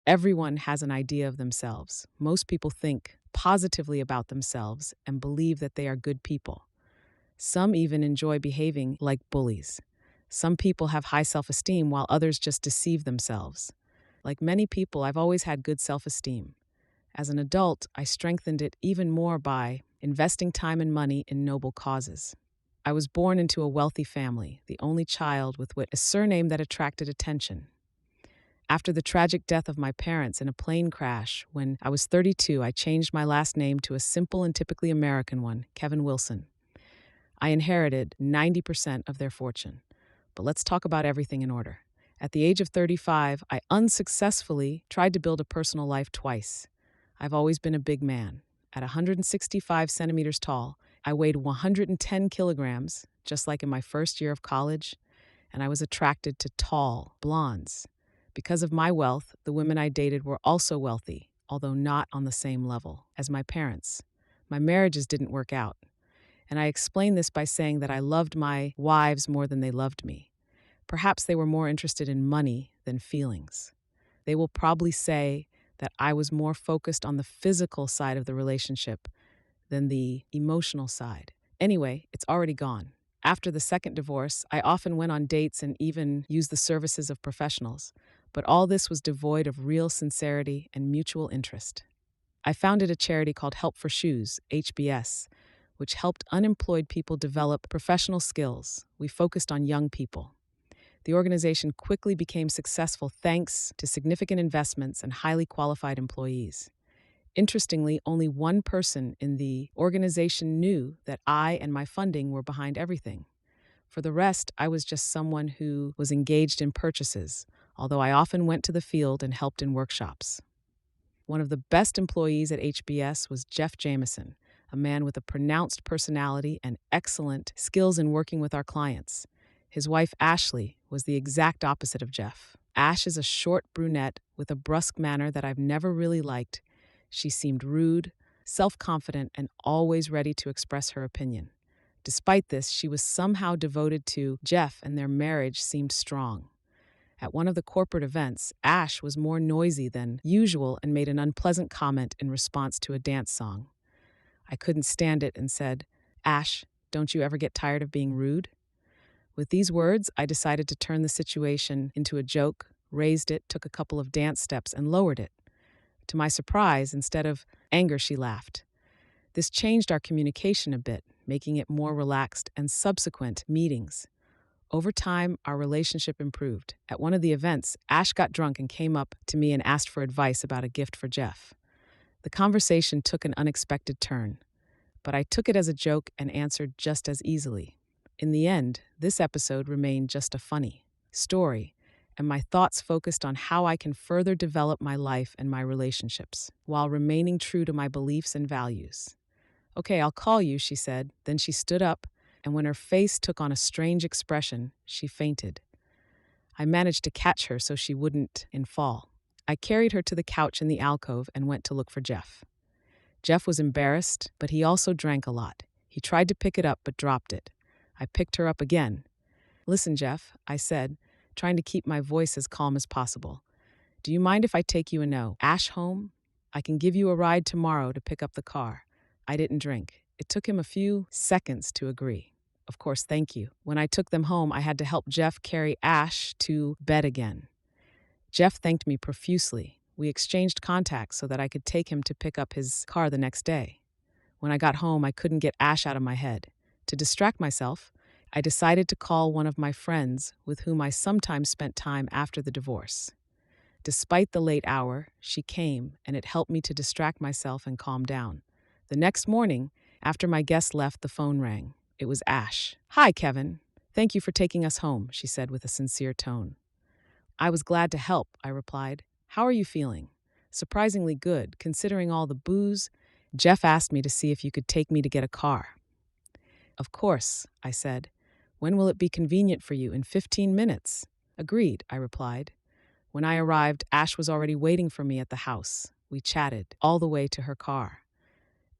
Everyone has an idea of themselves. Most people think positively about themselves and believe that they are good people. Some even enjoy behaving like bullies. Some people have high self esteem while others just deceive themselves. Like many people, I've always had good self esteem. As an adult, I strengthened it even more by investing time and money in noble causes. I was born into a wealthy family, the only child with a surname that attracted attention. After the tragic death of my parents in a plane crash when I was 32, I changed my last name to a simple and typically American one, Kevin Wilson. I inherited 90% of their fortune. But let's talk about everything in order. At the age of 35, I unsuccessfully tried to build a personal life twice. I've always been a big man. At 165 centimeters tall, I weighed 110 kilograms, just like in my first year of college, and I was attracted to tall blondes. Because of my wealth, the women I dated were also wealthy, although not on the same level as my parents. My marriages didn't work out. And I explain this by saying that I loved my wives more than they loved me. Perhaps they were more interested in money than feelings. They will probably say that I was more focused on the physical side of the relationship than the emotional side. Anyway, it's already gone. After the second divorce, I often went on dates and even used the services of professionals, but all this was devoid of real sincerity and mutual interest. I founded a charity called Help for Shoes, HBS, which helped unemployed people develop professional skills. We focused on young people. The organization quickly became successful thanks to significant investments and highly qualified employees. Interestingly, only one person in the organization knew that I and my funding were behind everything. For the rest, I was just someone who was engaged in purchases, although I often went to the field and helped in workshops. One of the best employees at HBS was Jeff Jameson, a man with a pronounced personality and excellent skills in working with our clients. His wife, Ashley, was the exact opposite of Jeff. Ash is a short brunette with a brusque manner that I've never really liked. She seemed rude, self-confident, and always ready to express her opinion. Despite this, she was somehow devoted to Jeff, and their marriage seemed strong. At one of the corporate events, Ash was more noisy than usual and made an unpleasant comment in response to a dance song. I couldn't stand it and said, "Ash, don't you ever get tired of being rude?" With these words, I decided to turn the situation into a joke, raised it, took a couple of dance steps, and lowered it. To my surprise, instead of anger, she laughed. This changed our communication a bit, making it more relaxed, and subsequent meetings. Over time, our relationship improved. At one of the events, Ash got drunk and came up to me and asked for advice about a gift for Jeff. The conversation took an unexpected turn, but I took it as a joke and answered just as easily. In the end, this episode remained just a funny story, and my thoughts focused on how I can further develop my life and my relationships, while remaining true to my beliefs and values. "Okay, I'll call you," she said. Then she stood up, and when her face took on a strange expression, she fainted. I managed to catch her so she wouldn't fall. I carried her to the couch in the alcove and went to look for Jeff. Jeff was embarrassed, but he also drank a lot. He tried to pick it up but dropped it. I picked her up again. "Listen, Jeff," I said, trying to keep my voice as calm as possible. "Do you mind if I take you and Ash home? I can give you a ride tomorrow to pick up the car." I didn't drink. It took him a few seconds to agree. "Of course, thank you." When I took them home, I had to help Jeff carry Ash to bed again. Jeff thanked me profusely. We exchanged contacts so that I could take him to pick up his car the next day. When I got home, I couldn't get Ash out of my head. To distract myself, I decided to call one of my friends with whom I sometimes spent time after the divorce. Despite the late hour, she came, and it helped me to distract myself and calm down. The next morning, after my guest left, the phone rang. It was Ash. "Hi, Kevin. Thank you for taking us home," she said with a sincere tone. "I was glad to help," I replied. "How are you feeling?" "Surprisingly good, considering all the booze." "Jeff asked me to see if you could take me to get a car." "Of course," I said. "When will it be convenient for you?" "In 15 minutes. "Agreed," I replied. When I arrived, Ash was already waiting for me at the house. We chatted all the way to her car.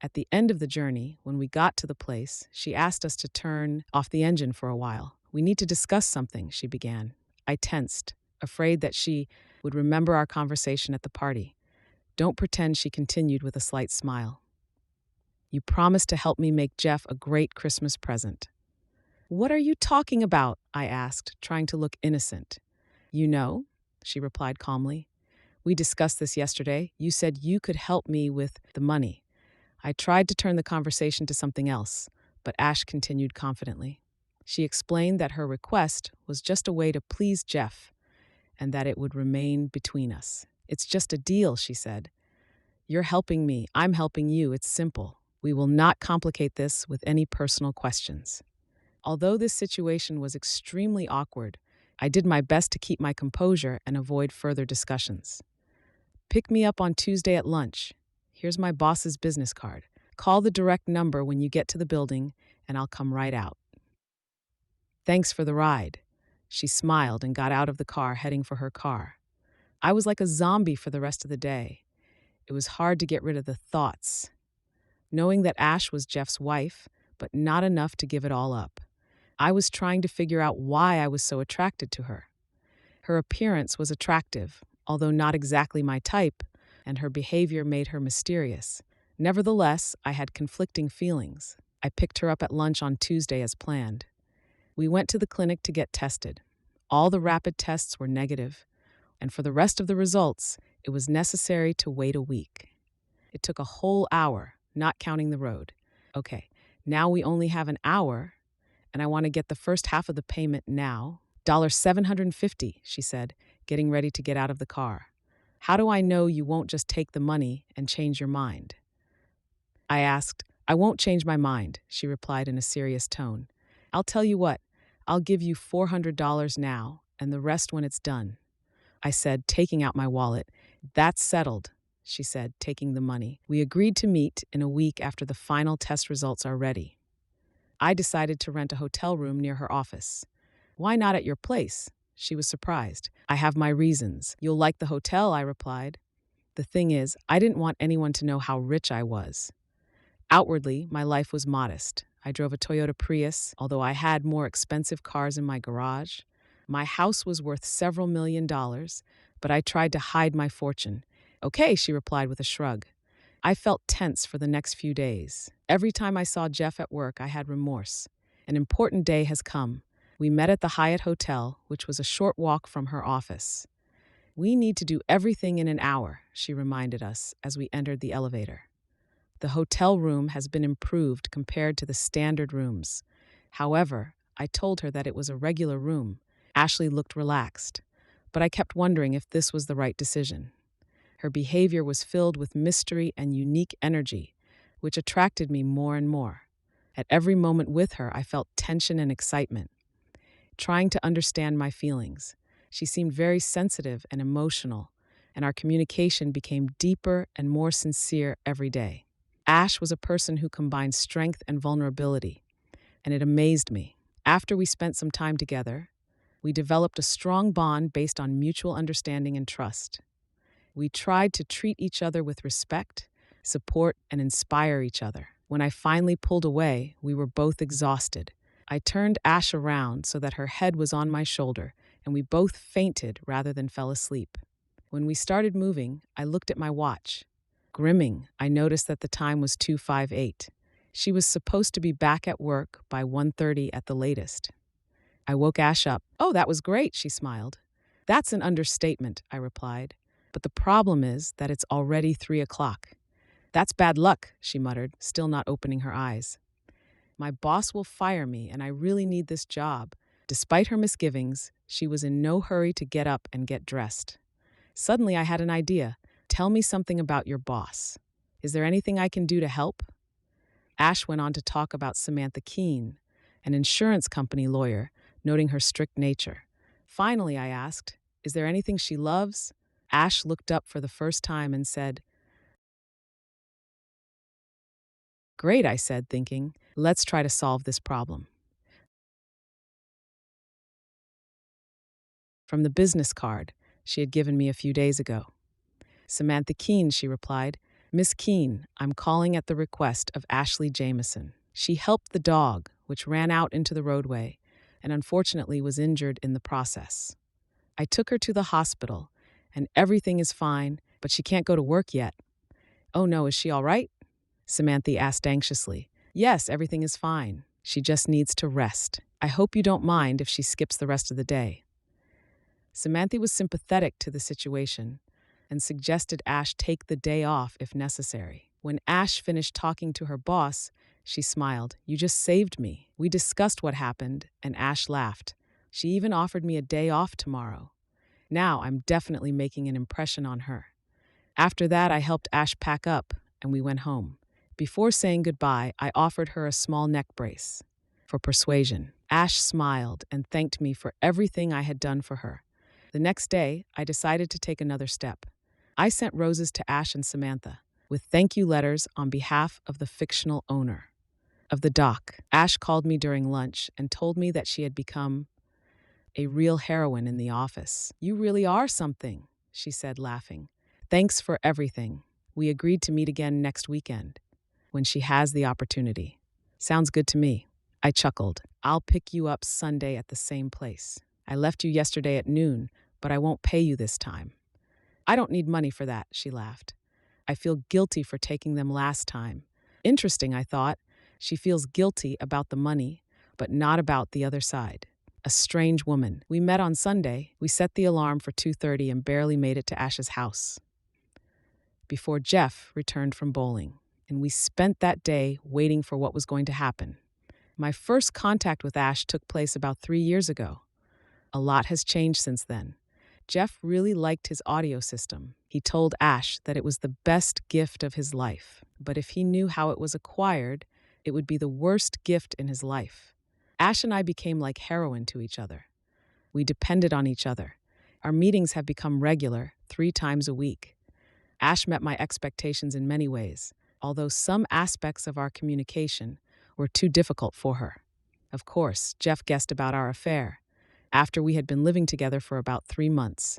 At the end of the journey, when we got to the place, she asked us to turn off the engine for a while. "We need to discuss something," she began. I tensed, afraid that she would remember our conversation at the party. Don't pretend, she continued with a slight smile. You promised to help me make Jeff a great Christmas present. What are you talking about? I asked, trying to look innocent. You know, she replied calmly. We discussed this yesterday. You said you could help me with the money. I tried to turn the conversation to something else, but Ash continued confidently. She explained that her request was just a way to please Jeff and that it would remain between us. It's just a deal, she said. You're helping me, I'm helping you, it's simple. We will not complicate this with any personal questions. Although this situation was extremely awkward, I did my best to keep my composure and avoid further discussions. Pick me up on Tuesday at lunch. Here's my boss's business card. Call the direct number when you get to the building, and I'll come right out. Thanks for the ride. She smiled and got out of the car, heading for her car. I was like a zombie for the rest of the day. It was hard to get rid of the thoughts, knowing that Ash was Jeff's wife, but not enough to give it all up. I was trying to figure out why I was so attracted to her. Her appearance was attractive, although not exactly my type, and her behavior made her mysterious. Nevertheless, I had conflicting feelings. I picked her up at lunch on Tuesday as planned. We went to the clinic to get tested. All the rapid tests were negative, and for the rest of the results, it was necessary to wait a week. It took a whole hour, not counting the road. Okay, now we only have an hour, and I want to get the first half of the payment now. $750, she said, getting ready to get out of the car. How do I know you won't just take the money and change your mind? I asked. I won't change my mind, she replied in a serious tone. I'll tell you what, I'll give you $400 now and the rest when it's done. I said, taking out my wallet. That's settled, she said, taking the money. We agreed to meet in a week after the final test results are ready. I decided to rent a hotel room near her office. Why not at your place? She was surprised. I have my reasons. You'll like the hotel, I replied. The thing is, I didn't want anyone to know how rich I was. Outwardly, my life was modest. I drove a Toyota Prius, although I had more expensive cars in my garage. My house was worth several $1,000,000, but I tried to hide my fortune. Okay, she replied with a shrug. I felt tense for the next few days. Every time I saw Jeff at work, I had remorse. An important day has come. We met at the Hyatt Hotel, which was a short walk from her office. We need to do everything in an hour, she reminded us as we entered the elevator. The hotel room has been improved compared to the standard rooms. However, I told her that it was a regular room. Ashley looked relaxed, but I kept wondering if this was the right decision. Her behavior was filled with mystery and unique energy, which attracted me more and more. At every moment with her, I felt tension and excitement, trying to understand my feelings. She seemed very sensitive and emotional, and our communication became deeper and more sincere every day. Ash was a person who combined strength and vulnerability, and it amazed me. After we spent some time together, we developed a strong bond based on mutual understanding and trust. We tried to treat each other with respect, support, and inspire each other. When I finally pulled away, we were both exhausted. I turned Ash around so that her head was on my shoulder, and we both fainted rather than fell asleep. When we started moving, I looked at my watch. Grimming, I noticed that the time was 2:58. She was supposed to be back at work by 1:30 at the latest. I woke Ash up. Oh, that was great, she smiled. That's an understatement, I replied. But the problem is that it's already 3 o'clock. That's bad luck, she muttered, still not opening her eyes. My boss will fire me, and I really need this job. Despite her misgivings, she was in no hurry to get up and get dressed. Suddenly, I had an idea. Tell me something about your boss. Is there anything I can do to help? Ash went on to talk about Samantha Keene, an insurance company lawyer, noting her strict nature. Finally, I asked, is there anything she loves? Ash looked up for the first time and said, Great, I said, thinking, let's try to solve this problem. From the business card she had given me a few days ago. Samantha Keene, she replied. Miss Keene, I'm calling at the request of Ashley Jameson. She helped the dog, which ran out into the roadway, and unfortunately was injured in the process. I took her to the hospital, and everything is fine, but she can't go to work yet. Oh no, is she all right? Samantha asked anxiously. Yes, everything is fine. She just needs to rest. I hope you don't mind if she skips the rest of the day. Samantha was sympathetic to the situation and suggested Ash take the day off if necessary. When Ash finished talking to her boss, she smiled. You just saved me. We discussed what happened, and Ash laughed. She even offered me a day off tomorrow. Now I'm definitely making an impression on her. After that, I helped Ash pack up, and we went home. Before saying goodbye, I offered her a small neck brace for persuasion. Ash smiled and thanked me for everything I had done for her. The next day, I decided to take another step. I sent roses to Ash and Samantha with thank you letters on behalf of the fictional owner of the dock. Ash called me during lunch and told me that she had become a real heroine in the office. You really are something, she said, laughing. Thanks for everything. We agreed to meet again next weekend when she has the opportunity. Sounds good to me. I chuckled. I'll pick you up Sunday at the same place. I left you yesterday at noon, but I won't pay you this time. I don't need money for that, she laughed. I feel guilty for taking them last time. Interesting, I thought. She feels guilty about the money, but not about the other side. A strange woman. We met on Sunday. We set the alarm for 2:30 and barely made it to Ash's house before Jeff returned from bowling, and we spent that day waiting for what was going to happen. My first contact with Ash took place about 3 years ago. A lot has changed since then. Jeff really liked his audio system. He told Ash that it was the best gift of his life, but if he knew how it was acquired, it would be the worst gift in his life. Ash and I became like heroin to each other. We depended on each other. Our meetings have become regular, 3 times a week. Ash met my expectations in many ways, although some aspects of our communication were too difficult for her. Of course, Jeff guessed about our affair after we had been living together for about 3 months.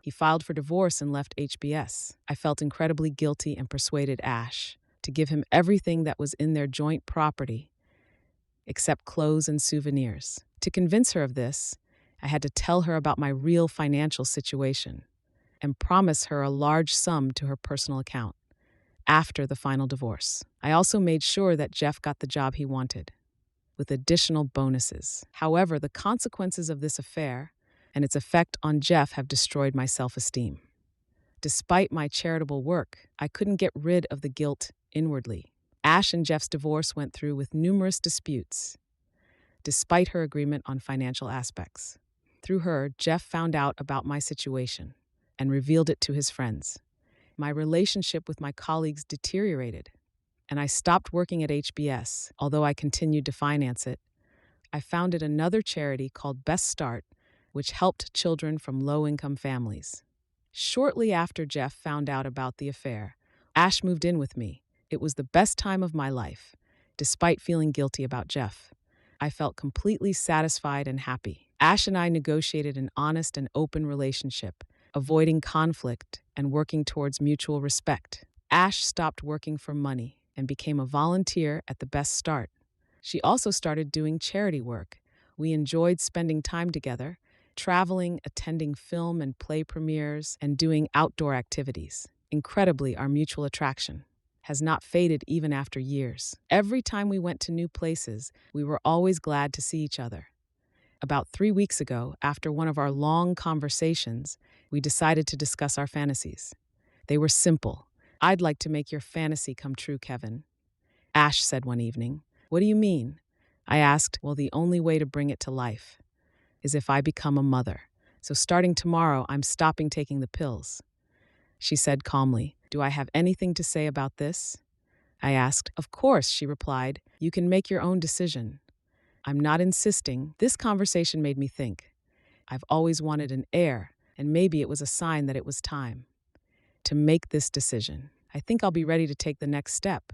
He filed for divorce and left HBS. I felt incredibly guilty and persuaded Ash to give him everything that was in their joint property, except clothes and souvenirs. To convince her of this, I had to tell her about my real financial situation and promise her a large sum to her personal account after the final divorce. I also made sure that Jeff got the job he wanted, with additional bonuses. However, the consequences of this affair and its effect on Jeff have destroyed my self-esteem. Despite my charitable work, I couldn't get rid of the guilt inwardly. Ash and Jeff's divorce went through with numerous disputes, despite her agreement on financial aspects. Through her, Jeff found out about my situation and revealed it to his friends. My relationship with my colleagues deteriorated, and I stopped working at HBS, although I continued to finance it. I founded another charity called Best Start, which helped children from low-income families. Shortly after Jeff found out about the affair, Ash moved in with me. It was the best time of my life, despite feeling guilty about Jeff. I felt completely satisfied and happy. Ash and I negotiated an honest and open relationship, avoiding conflict and working towards mutual respect. Ash stopped working for money and became a volunteer at the Best Start. She also started doing charity work. We enjoyed spending time together, traveling, attending film and play premieres, and doing outdoor activities. Incredibly, our mutual attraction has not faded even after years. Every time we went to new places, we were always glad to see each other. About 3 weeks ago, after one of our long conversations, we decided to discuss our fantasies. They were simple. I'd like to make your fantasy come true, Kevin, Ash said one evening. What do you mean? I asked. Well, the only way to bring it to life is if I become a mother. So starting tomorrow, I'm stopping taking the pills. She said calmly. Do I have anything to say about this? I asked. Of course, she replied. You can make your own decision. I'm not insisting. This conversation made me think. I've always wanted an heir, and maybe it was a sign that it was time to make this decision. I think I'll be ready to take the next step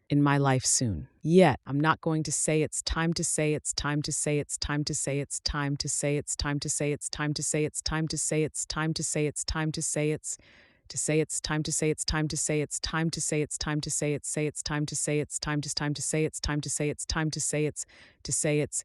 in my life soon. Yet, I'm not going to say it's time to say it's time to say it's time to say it's time to say it's time to say it's time to say it's time to say it's time to say it's time to say it's to say it's time to say it's time to say it's time to say it's time to say it's time to say it's time to say it's time to say it's time to say it's time to say it's to say it's